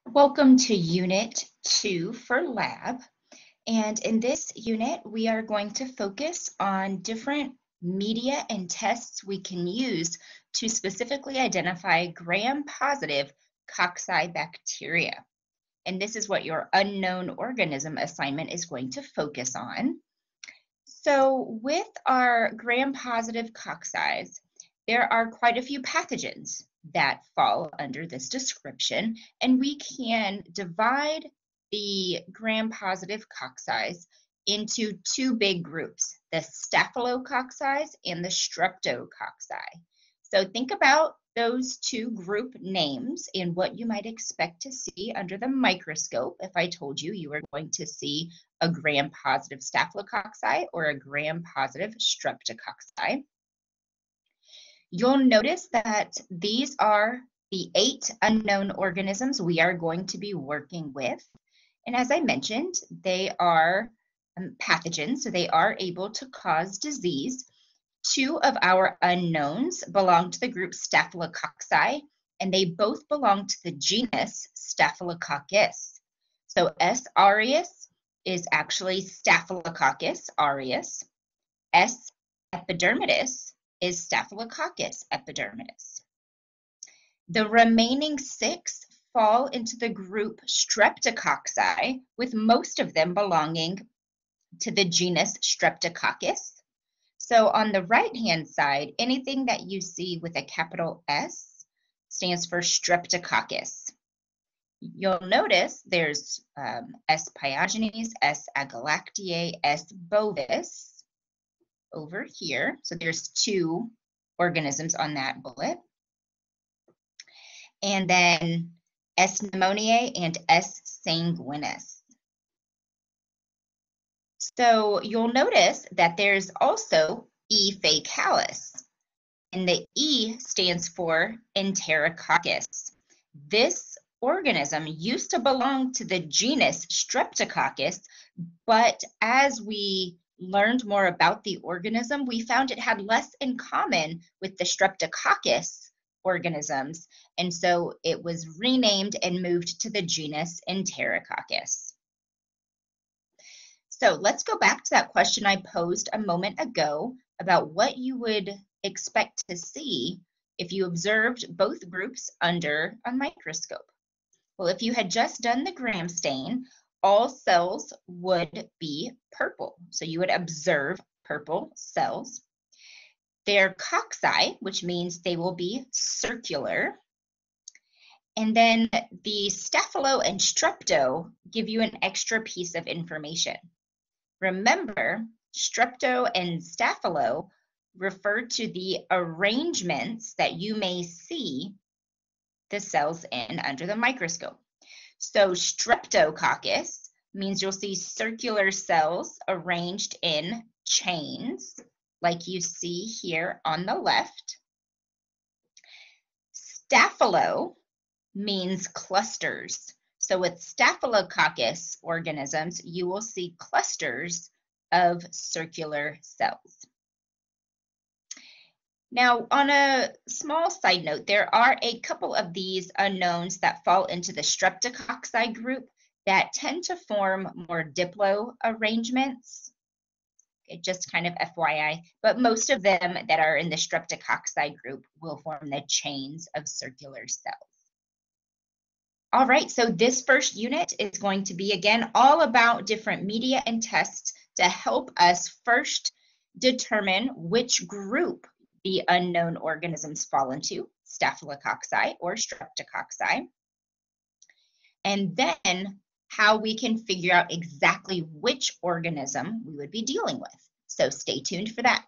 Welcome to Unit 2 for Lab. And in this unit, we are going to focus on different media and tests we can use to specifically identify gram-positive cocci bacteria. And this is what your unknown organism assignment is going to focus on. So with our gram-positive cocci, there are quite a few pathogens that fall under this description, and we can divide the gram-positive cocci into two big groups, the staphylococci and the streptococci. So think about those two group names and what you might expect to see under the microscope if I told you you were going to see a gram-positive staphylococci or a gram-positive streptococci. You'll notice that these are the 8 unknown organisms we are going to be working with. And as I mentioned, they are pathogens, so they are able to cause disease. 2 of our unknowns belong to the group Staphylococci, and they both belong to the genus Staphylococcus. So S. aureus is actually Staphylococcus aureus. S. epidermidis is Staphylococcus epidermidis. The remaining 6 fall into the group Streptococci, with most of them belonging to the genus Streptococcus. So on the right-hand side, anything that you see with a capital S stands for Streptococcus. You'll notice there's S. pyogenes, S. agalactiae, S. bovis over here. So there's 2 organisms on that bullet. And then S. pneumoniae and S. sanguinis. So you'll notice that there's also E. faecalis, and the E stands for Enterococcus. This organism used to belong to the genus Streptococcus, but as we learned more about the organism, we found it had less in common with the Streptococcus organisms, and so it was renamed and moved to the genus Enterococcus. So let's go back to that question I posed a moment ago about what you would expect to see if you observed both groups under a microscope. Well, if you had just done the gram stain, all cells would be purple. So you would observe purple cells. They're cocci, which means they will be circular. And then the staphylo and strepto give you an extra piece of information. Remember, strepto and staphylo refer to the arrangements that you may see the cells in under the microscope. So streptococcus means you'll see circular cells arranged in chains, like you see here on the left. Staphylo means clusters. So with staphylococcus organisms, you will see clusters of circular cells. Now, on a small side note, there are a couple of these unknowns that fall into the streptococci group that tend to form more diplo arrangements. Okay, just kind of FYI, but most of them that are in the streptococci group will form the chains of circular cells. All right, so this first unit is going to be, again, all about different media and tests to help us first determine which group the unknown organisms fall into, staphylococci or streptococci, and then how we can figure out exactly which organism we would be dealing with. So stay tuned for that.